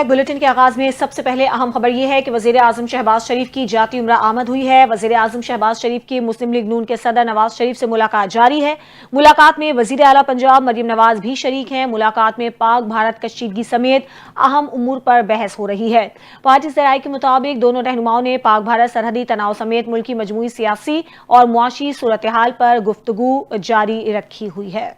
Night bulletin کے آغاز میں سب سے پہلے اہم خبر یہ ہے کہ وزیر اعظم شہباز شریف کی جاتی عمرہ آمد ہوئی ہے۔ وزیر اعظم شہباز شریف کی مسلم لیگ نون کے صدر نواز شریف سے ملاقات جاری ہے۔ ملاقات میں وزیر اعلیٰ پنجاب مریم نواز بھی شریک ہیں۔ ملاقات میں پاک بھارت کشیدگی سمیت اہم امور پر بحث ہو رہی ہے۔ پارٹی ذرائع کے مطابق دونوں رہنماؤں نے پاک بھارت سرحدی تناؤ سمیت ملکی مجموعی سیاسی اور معاشی صورتحال پر گفتگو جاری رکھی ہوئی ہے۔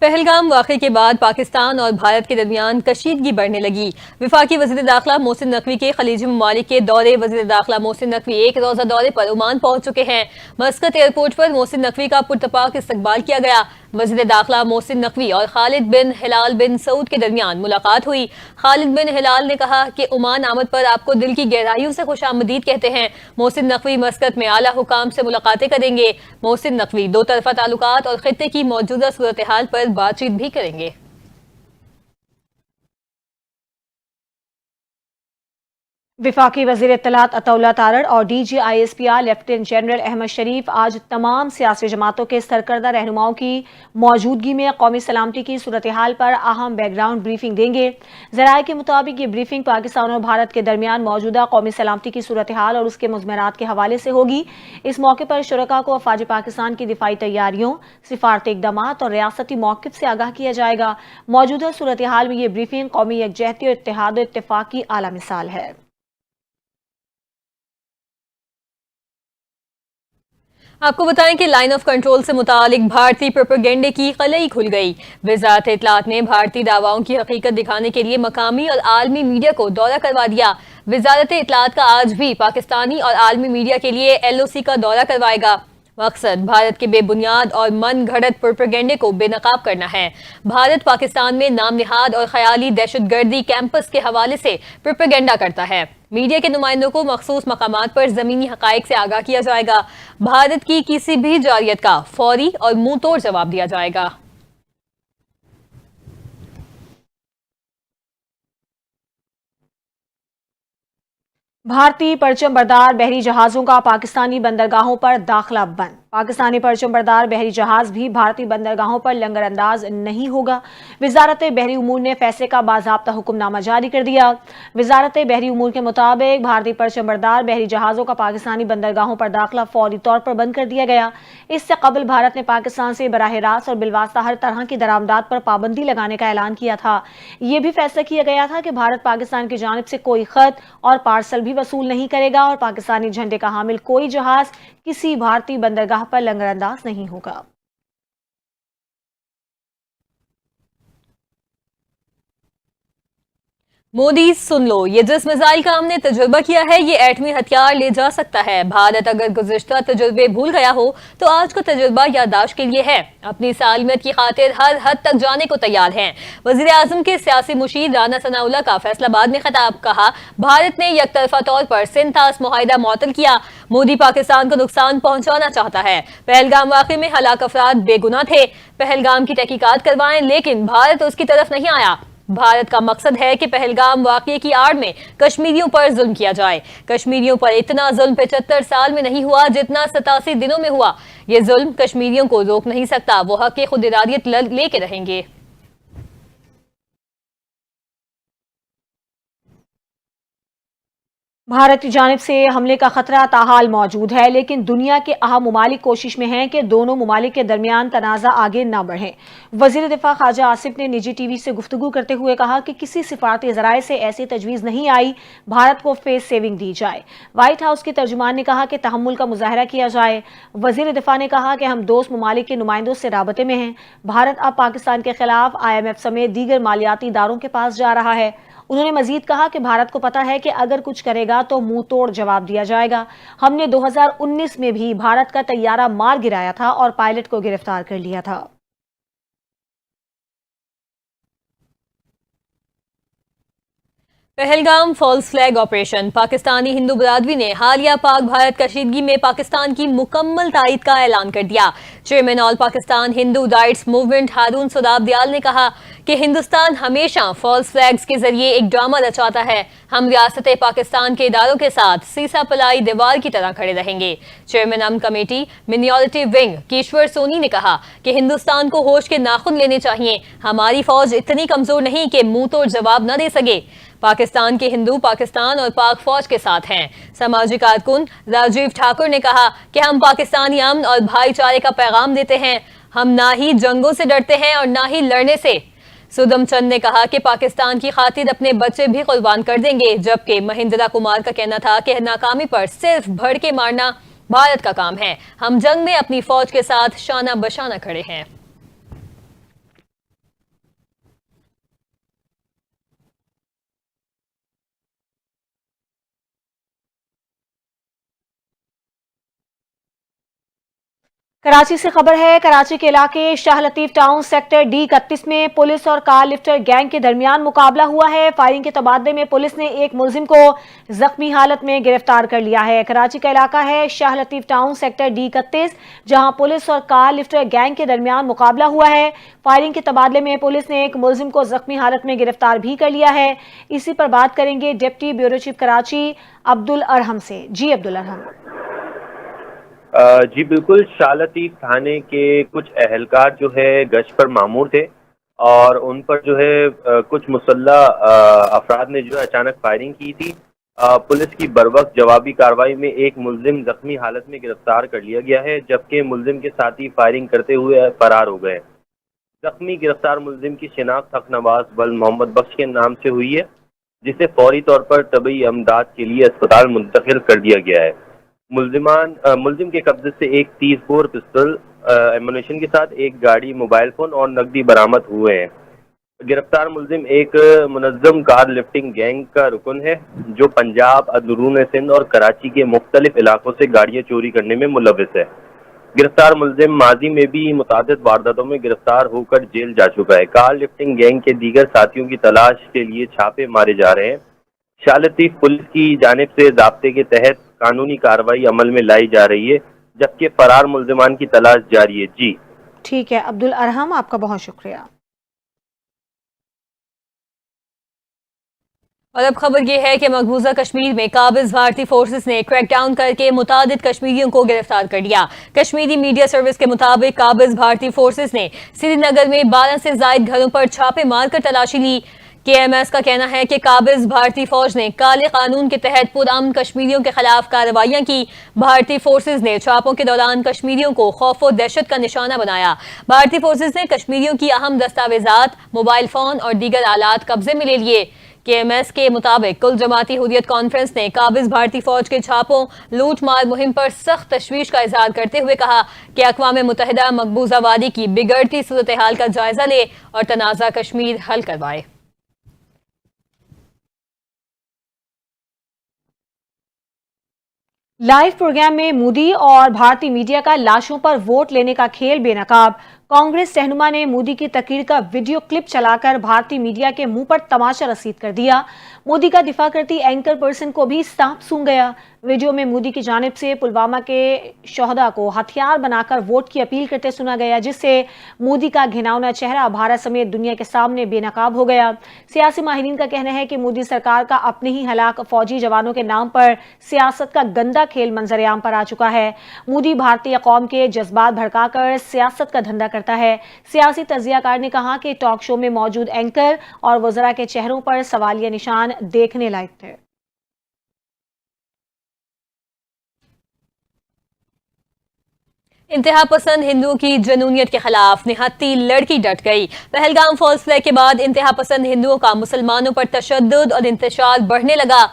پہلگام واقعے کے بعد پاکستان اور بھارت کے درمیان کشیدگی بڑھنے لگی۔ وفاقی وزیر داخلہ محسن نقوی کے خلیجی ممالک کے دورے۔ وزیر داخلہ محسن نقوی ایک روزہ دورے پر عمان پہنچ چکے ہیں۔ مسقط ایئرپورٹ پر محسن نقوی کا پرتپاک استقبال کیا گیا۔ وزیر داخلہ محسن نقوی اور خالد بن ہلال بن سعود کے درمیان ملاقات ہوئی۔ خالد بن ہلال نے کہا کہ عمان آمد پر آپ کو دل کی گہرائیوں سے خوش آمدید کہتے ہیں۔ محسن نقوی مسقط میں اعلیٰ حکام سے ملاقاتیں کریں گے۔ محسن نقوی دو طرفہ تعلقات اور خطے کی موجودہ صورتحال پر بات چیت بھی کریں گے۔ وفاقی وزیر اطلاعات عطا اللہ تارڑ اور D G I S P R lieutenant general Ahmed Sharif آج تمام سیاسی جماعتوں کے سرکردہ رہنماؤں کی موجودگی میں قومی سلامتی کی صورتحال پر اہم بیک گراؤنڈ بریفنگ دیں گے۔ ذرائع کے مطابق یہ بریفنگ پاکستان اور بھارت کے درمیان موجودہ قومی سلامتی کی صورتحال اور اس کے مضمرات کے حوالے سے ہوگی۔ اس موقع پر شرکاء کو افواج پاکستان کی دفاعی تیاریوں، سفارتی اقدامات اور ریاستی موقف سے آگاہ کیا جائے گا۔ موجودہ صورتحال میں یہ بریفنگ قومی یکجہتی اور اتحاد و اتفاق کی اعلیٰ مثال ہے۔ آپ کو بتائیں کہ لائن آف کنٹرول سے متعلق بھارتی پروپیگنڈے کی قلعی کھل گئی۔ وزارت اطلاعات نے بھارتی دعواؤں کی حقیقت دکھانے کے لیے مقامی اور عالمی میڈیا کو دورہ کروا دیا۔ وزارت اطلاعات کا آج بھی پاکستانی اور عالمی میڈیا کے لیے ایل او سی کا دورہ کروائے گا۔ مقصد بھارت کے بے بنیاد اور من گھڑت پروپیگنڈے کو بے نقاب کرنا ہے۔ بھارت پاکستان میں نام نہاد اور خیالی دہشت گردی کیمپس کے حوالے سے پروپیگنڈا کرتا ہے۔ میڈیا کے نمائندوں کو مخصوص مقامات پر زمینی حقائق سے آگاہ کیا جائے گا۔ بھارت کی کسی بھی جارحیت کا فوری اور منہ توڑ جواب دیا جائے گا۔ بھارتی پرچم بردار بحری جہازوں کا پاکستانی بندرگاہوں پر داخلہ بند۔ پاکستانی پرچم بردار بحری جہاز بھی بھارتی بندرگاہوں پر لنگر انداز نہیں ہوگا۔ وزارت بحری امور نے فیصلے کا باضابطہ حکم نامہ جاری کر دیا۔ وزارت بحری امور کے مطابق بھارتی پرچم بردار بحری جہازوں کا پاکستانی بندرگاہوں پر داخلہ فوری طور پر بند کر دیا گیا۔ اس سے قبل بھارت نے پاکستان سے براہ راست اور بالواسطہ ہر طرح کی درآمدات پر پابندی لگانے کا اعلان کیا تھا۔ یہ بھی فیصلہ کیا گیا تھا کہ بھارت پاکستان کی جانب سے کوئی خط اور پارسل بھی وصول نہیں کرے گا اور پاکستانی جھنڈے کا حامل کوئی جہاز کسی بھارتی بندرگاہ پر لنگر انداز نہیں ہوگا۔ مودی سن لو، یہ جس میزائل کا ہم نے تجربہ کیا ہے یہ ایٹمی ہتھیار لے جا سکتا ہے۔ بھارت اگر گزشتہ تجربے بھول گیا ہو تو آج کا تجربہ یادداشت کے لیے ہے۔ اپنی سالمیت کی خاطر ہر حد تک جانے کو تیار ہیں۔ وزیر اعظم کے سیاسی مشیر رانا ثناءاللہ کا فیصل آباد میں خطاب۔ کہا بھارت نے یک طرفہ طور پر سنتاس معاہدہ معطل کیا۔ مودی پاکستان کو نقصان پہنچانا چاہتا ہے۔ پہلگام واقعے میں ہلاک افراد بے گناہ تھے۔ پہلگام کی تحقیقات کروائیں لیکن بھارت اس کی طرف نہیں آیا۔ بھارت کا مقصد ہے کہ پہلگام واقعے کی آڑ میں کشمیریوں پر ظلم کیا جائے۔ کشمیریوں پر اتنا ظلم 75 سال میں نہیں ہوا جتنا 87 دنوں میں ہوا۔ یہ ظلم کشمیریوں کو روک نہیں سکتا، وہ حق خود ارادیت لے کے رہیں گے۔ بھارتی جانب سے حملے کا خطرہ تاحال موجود ہے لیکن دنیا کے اہم ممالک کوشش میں ہیں کہ دونوں ممالک کے درمیان تنازع آگے نہ بڑھے۔ وزیر دفاع خواجہ آصف نے نجی ٹی وی سے گفتگو کرتے ہوئے کہا کہ کسی سفارتی ذرائع سے ایسی تجویز نہیں آئی بھارت کو فیس سیونگ دی جائے۔ وائٹ ہاؤس کے ترجمان نے کہا کہ تحمل کا مظاہرہ کیا جائے۔ وزیر دفاع نے کہا کہ ہم دوست ممالک کے نمائندوں سے رابطے میں ہیں۔ بھارت اب پاکستان کے خلاف IMF سمیت دیگر مالیاتی اداروں کے پاس جا رہا ہے۔ انہوں نے مزید کہا کہ بھارت کو پتہ ہے کہ اگر کچھ کرے گا تو منہ توڑ جواب دیا جائے گا۔ ہم نے 2019 میں بھی بھارت کا طیارہ مار گرایا تھا اور پائلٹ کو گرفتار کر لیا تھا۔ Pahalgam false flag operation, Pakistani Hindu برادری نے حالیہ پاک بھارت کشیدگی میں پاکستان کی مکمل تائید کا اعلان کر دیا۔ چیئرمین آل پاکستان ہندو رائٹس موومنٹ ہارون سوداب دیال نے کہا کہ ہندوستان ہمیشہ فالس فلیگز کے ذریعے ایک ڈرامہ رچاتا ہے۔ ہم ریاست پاکستان کے اداروں کے ساتھ سیسا پلائی دیوار کی طرح کھڑے رہیں گے۔ چیئرمین امن کمیٹی منورٹی ونگ کیشور سونی نے کہا کہ ہندوستان کو ہوش کے ناخن لینے چاہیے۔ ہماری فوج اتنی کمزور نہیں کہ منہ توڑ جواب نہ دے سکے۔ پاکستان کے ہندو پاکستان اور پاک فوج کے ساتھ ہیں۔ سماجی کارکن راجیو ٹھاکر نے کہا کہ ہم پاکستانی امن اور بھائی چارے کا پیغام دیتے ہیں۔ ہم نہ ہی جنگوں سے ڈرتے ہیں اور نہ ہی لڑنے سے۔ سودم چند نے کہا کہ پاکستان کی خاطر اپنے بچے بھی قربان کر دیں گے، جبکہ مہندرا کمار کا کہنا تھا کہ ناکامی پر صرف بھڑ کے مارنا بھارت کا کام ہے۔ ہم جنگ میں اپنی فوج کے ساتھ شانہ بشانہ کھڑے ہیں۔ کراچی سے خبر ہے، کراچی کے علاقے شاہ لطیف ٹاؤن سیکٹر ڈی 31 میں پولیس اور کار لفٹر گینگ کے درمیان مقابلہ ہوا ہے۔ فائرنگ کے تبادلے میں پولیس نے ایک ملزم کو زخمی حالت میں گرفتار کر لیا ہے۔ کراچی کا علاقہ ہے شاہ لطیف ٹاؤن سیکٹر ڈی 31، جہاں پولیس اور کار لفٹر گینگ کے درمیان مقابلہ ہوا ہے۔ فائرنگ کے تبادلے میں پولیس نے ایک ملزم کو زخمی حالت میں گرفتار بھی کر لیا ہے۔ اسی پر بات کریں گے ڈپٹی بیورو چیف کراچی عبدالارحم سے۔ جی عبدالارحم۔ جی بالکل، شاہ لطیف تھانے کے کچھ اہلکار جو ہے گشت پر مامور تھے اور ان پر جو ہے کچھ مسلح افراد نے جو ہے اچانک فائرنگ کی تھی۔ پولیس کی بروقت جوابی کارروائی میں ایک ملزم زخمی حالت میں گرفتار کر لیا گیا ہے، جبکہ ملزم کے ساتھی فائرنگ کرتے ہوئے فرار ہو گئے۔ زخمی گرفتار ملزم کی شناخت حق نواز بل محمد بخش کے نام سے ہوئی ہے، جسے فوری طور پر طبی امداد کے لیے اسپتال منتقل کر دیا گیا ہے۔ ملزم کے قبضے سے ایک 30 بور پستول ایمونیشن کے ساتھ ایک گاڑی، موبائل فون اور نقدی برآمد ہوئے ہیں۔ گرفتار ملزم ایک منظم کار لفٹنگ گینگ کا رکن ہے، جو پنجاب، اندرون سندھ اور کراچی کے مختلف علاقوں سے گاڑیاں چوری کرنے میں ملوث ہے۔ گرفتار ملزم ماضی میں بھی متعدد وارداتوں میں گرفتار ہو کر جیل جا چکا ہے۔ کار لفٹنگ گینگ کے دیگر ساتھیوں کی تلاش کے لیے چھاپے مارے جا رہے ہیں۔ شاہ لطیف پولیس کی جانب سے ضابطے کے تحت قانونی کارروائی عمل میں لائی جا رہی ہے، جبکہ فرار ملزمان کی تلاش جاری ہے۔ جی ٹھیک ہے عبدالارحم، آپ کا بہت شکریہ۔ اور اب خبر یہ ہے کہ مقبوضہ کشمیر میں قابض بھارتی فورسز نے کریک ڈاؤن کر کے متعدد کشمیریوں کو گرفتار کر لیا۔ کشمیری میڈیا سروس کے مطابق قابض بھارتی فورسز نے سری نگر میں 12 سے زائد گھروں پر چھاپے مار کر تلاشی لی۔ KMS کا کہنا ہے کہ قابض بھارتی فوج نے کالے قانون کے تحت پرامن کشمیریوں کے خلاف کارروائیاں کی۔ بھارتی فورسز نے چھاپوں کے دوران کشمیریوں کو خوف و دہشت کا نشانہ بنایا۔ بھارتی فورسز نے کشمیریوں کی اہم دستاویزات، موبائل فون اور دیگر آلات قبضے میں لے لیے۔ KMS کے مطابق کل جماعتی حریت کانفرنس نے قابض بھارتی فوج کے چھاپوں، لوٹ مار مہم پر سخت تشویش کا اظہار کرتے ہوئے کہا کہ اقوام متحدہ مقبوضہ وادی کی بگڑتی صورتحال کا جائزہ لے اور تنازع کشمیر حل کروائے۔ لائیو پروگرام میں مودی اور بھارتی میڈیا کا لاشوں پر ووٹ لینے کا کھیل بے نقاب۔ کانگریس رہنما نے مودی کی تقریر کا ویڈیو کلپ چلا کر بھارتی میڈیا کے منہ پر تماشا رسید کر دیا۔ مودی کا دفاع کرتی اینکر پرسن کو بھی سانپ سونگھ گیا۔ ویڈیو میں مودی کی جانب سے پلوامہ کے شہداء کو ہتھیار بنا کر ووٹ کی اپیل کرتے سنا گیا، جس سے مودی کا گھناؤنا چہرہ بھارت سمیت دنیا کے سامنے بے نقاب ہو گیا۔ سیاسی ماہرین کا کہنا ہے کہ مودی سرکار کا اپنے ہی ہلاک فوجی جوانوں کے نام پر سیاست کا گندا کھیل منظر عام پر آ چکا ہے۔ مودی بھارتی قوم کے جذبات بھڑکا کر سیاست کا دھندا کرتا ہے۔ سیاسی تجزیہ کار نے کہا کہ ٹاک شو میں موجود اینکر اور وزراء کے چہروں پر سوالیہ نشان دیکھنے لائق تھے۔ انتہا پسند ہندوؤں کی جنونیت کے خلاف نہتی لڑکی ڈٹ گئی۔ پہلگام فالس فلیگ کے بعد انتہا پسند ہندوؤں کا مسلمانوں پر تشدد اور انتشار بڑھنے لگا۔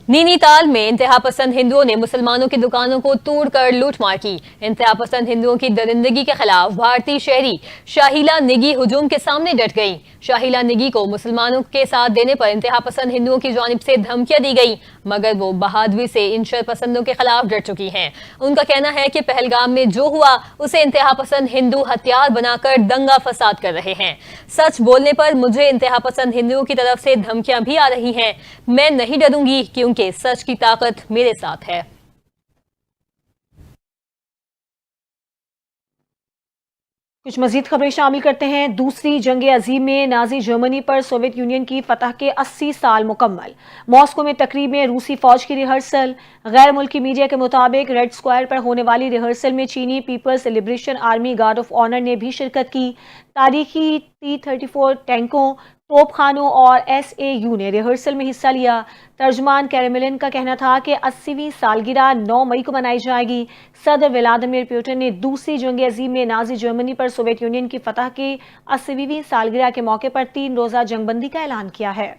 نینی تال میں انتہا پسند ہندوؤں نے مسلمانوں کی دکانوں کو توڑ کر لوٹ مار کی۔ انتہا پسند ہندوؤں کی درندگی کے خلاف بھارتی شہری شاہیلا نگی ہجوم کے سامنے ڈٹ گئی۔ شاہیلا نگی کو مسلمانوں کے ساتھ دینے پر انتہا پسند ہندوؤں کی جانب سے دھمکیاں دی گئی، مگر وہ بہادری سے ان شر پسندوں کے خلاف ڈٹ چکی ہیں۔ ان کا کہنا ہے کہ پہلگام میں جو ہوا اسے انتہا پسند ہندو ہتھیار بنا کر دنگا فساد کر رہے ہیں۔ سچ بولنے پر مجھے انتہا پسند ہندوؤں کی طرف سے دھمکیاں بھی آ رہی ہیں۔ میں نہیں ڈروں گی کیونکہ سچ کی طاقت میرے ساتھ ہے۔ کچھ مزید خبریں شامل کرتے ہیں۔ دوسری جنگ عظیم میں نازی جرمنی پر سوویت یونین کی فتح کے 80 سال مکمل۔ ماسکو میں تقریب میں روسی فوج کی ریہرسل۔ غیر ملکی میڈیا کے مطابق ریڈ اسکوائر پر ہونے والی ریہرسل میں چینی Peoples liberation army guard of honour نے بھی شرکت کی۔ تاریخی T-34 ٹینکوں، توپ خانوں اور SAU نے ریہرسل میں حصہ لیا۔ ترجمان کیریملن کا کہنا تھا کہ 80ویں سالگرہ 9 مئی کو منائی جائے گی۔ صدر ولادیمیر پوٹن نے دوسری جنگ عظیم میں نازی جرمنی پر سوویت یونین کی فتح کی 80ویں سالگرہ کے موقع پر 3 روزہ جنگ بندی کا اعلان کیا ہے۔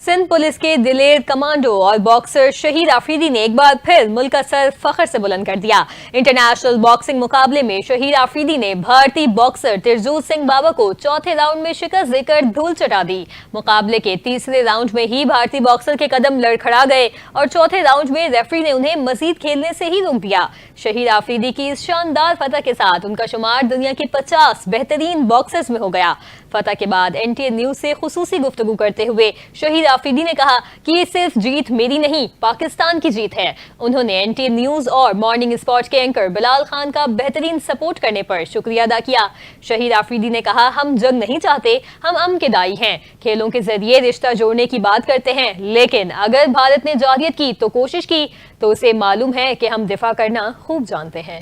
سندھ پولیس کے دلیر کمانڈو اور باکسر شہید آفریدی نے ایک بار پھر ملک کا سر فخر سے بلند کر دیا۔ انٹرنیشنل باکسنگ مقابلے میں شہید آفریدی نے بھارتی باکسر ترجوت سنگھ بابا کو چوتھے راؤنڈ میں شکست دے کر دھول چٹا دی۔ مقابلے کے تیسرے راؤنڈ میں ہی بھارتی باکسر کے قدم لڑکھڑا گئے اور چوتھے راؤنڈ میں ریفری نے انہیں مزید کھیلنے سے ہی روک دیا۔ شہید آفریدی کی اس شاندار فتح کے ساتھ ان کا شمار دنیا کے 50 بہترین باکسرز میں ہو گیا۔ فتح کے بعد NTA نیوز سے خصوصی گفتگو کرتے ہوئے شہید آفریدی نے کہا کہ یہ صرف جیت میری نہیں، پاکستان کی جیت ہے۔ انہوں نے NTA نیوز اور مارننگ اسپورٹ کے اینکر بلال خان کا بہترین سپورٹ کرنے پر شکریہ ادا کیا۔ شہید آفریدی نے کہا، ہم جنگ نہیں چاہتے، ہم امن کے دائی ہیں، کھیلوں کے ذریعے رشتہ جوڑنے کی بات کرتے ہیں، لیکن اگر بھارت نے جارحیت کی تو کوشش کی تو اسے معلوم ہے کہ ہم دفاع کرنا خوب جانتے ہیں۔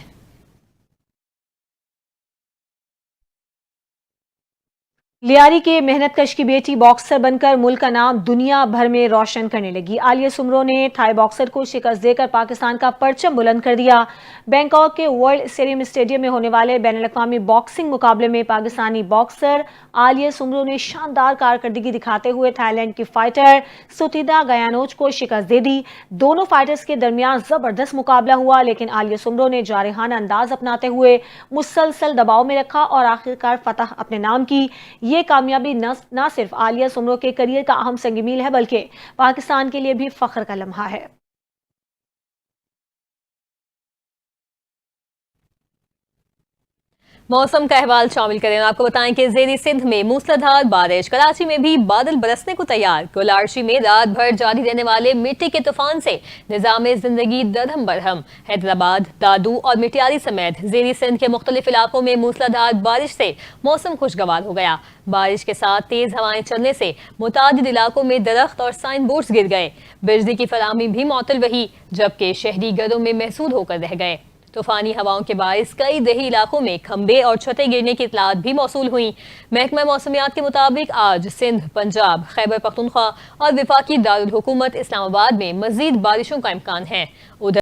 لیاری کے محنت کش کی بیٹی باکسر بن کر ملک کا نام دنیا بھر میں روشن کرنے لگی۔ عالیہ سمرو نے تھائی باکسر کو شکست دے کر پاکستان کا پرچم بلند کر دیا۔ بینکاک کے ورلڈ اسٹیڈیم اسٹیڈیم میں ہونے والے بین الاقوامی باکسنگ مقابلے میں پاکستانی باکسر عالیہ سمرو نے شاندار کارکردگی دکھاتے ہوئے تھائی لینڈ کی فائٹر ستیدا گیانوچ کو شکست دے دی۔ دونوں فائٹرز کے درمیان زبردست مقابلہ ہوا، لیکن عالیہ سمرو نے جارحانہ انداز اپناتے ہوئے مسلسل دباؤ میں رکھا اور آخرکار فتح اپنے نام کی۔ یہ کامیابی نہ صرف عالیہ سمرو کے کریئر کا اہم سنگ میل ہے بلکہ پاکستان کے لیے بھی فخر کا لمحہ ہے۔ موسم کا احوال شامل کریں، آپ کو بتائیں کہ زیر سندھ میں موسلادھار بارش، کراچی میں بھی بادل برسنے کو تیار، کولارشی میں رات بھر جاری رہنے والے مٹی کے طوفان سے نظام زندگی درہم برہم، حیدرآباد، دادو اور مٹیاری سمیت زیر سندھ کے مختلف علاقوں میں موسلادھار بارش سے موسم خوشگوار ہو گیا۔ بارش کے ساتھ تیز ہوائیں چلنے سے متعدد علاقوں میں درخت اور سائن بورڈز گر گئے، بجلی کی فراہمی بھی معطل رہی، جبکہ شہری گھروں میں محصور ہو کر رہ گئے۔ طوفانی ہواؤں کے باعث کئی دیہی علاقوں میں کھمبے اور چھتیں گرنے کی اطلاعات بھی موصول ہوئیں۔ محکمہ موسمیات کے مطابق آج سندھ، پنجاب، خیبر پختونخوا اور وفاقی دارالحکومت اسلام آباد میں مزید بارشوں کا امکان ہے۔ ادھر